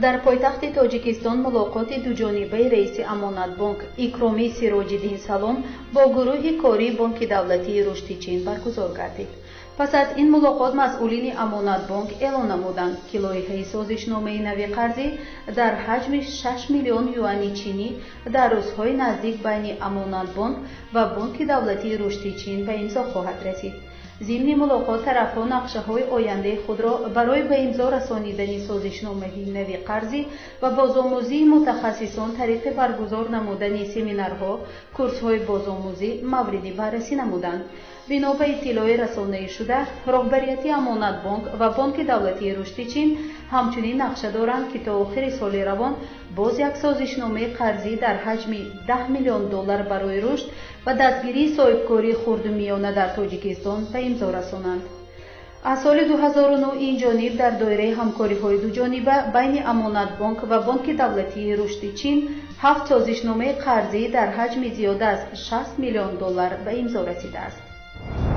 дар пойтахти тоҷикистон мулоқоти дуҷонибаи раиси амонатбонк икромӣ сироҷиддин салом бо гурӯҳи кории Бонки давлатии рушди чин баргузор гардид. пас аз ин мулоқот масъулини амонатбонк эълон намуданд, ки лоиҳаи созишномаи нави қарзӣ дар ҳаҷми 6 миллион юани чинӣ дар рӯзҳои наздик байни амонатбонк ва Бонки давлатии рушди чин ба имзо хоҳад расид. зимни мулоқот тарафҳо нақшаҳои ояндаи худро барои ба имзо расонидани созишномаи нави қарзӣ ва бозомӯзии мутахассисон тариқи баргузор намудани семинарҳо, курсҳои бозомӯзӣ мавриди баррасӣ намуданд. бино ба иттилои расонаишуда, роҳбарияти амонатбонк ва Бонки давлатии рушди чин ҳамчунин нақша доранд, ки то охири соли равон боз як созишномаи қарзӣ дар ҳаҷми $10 миллион барои рушд ва дастгирии соҳибкории хурдумиёна дар Тоҷикистон ба имзо расонанд. аз соли 2009 инҷониб дар доираи ҳамкориҳои дуҷониба байни амонатбонк ва Бонки давлатии рушди чин 7 созишномаи қарзӣ дар ҳаҷми зиёда аз $60 миллион ба имзо расидааст.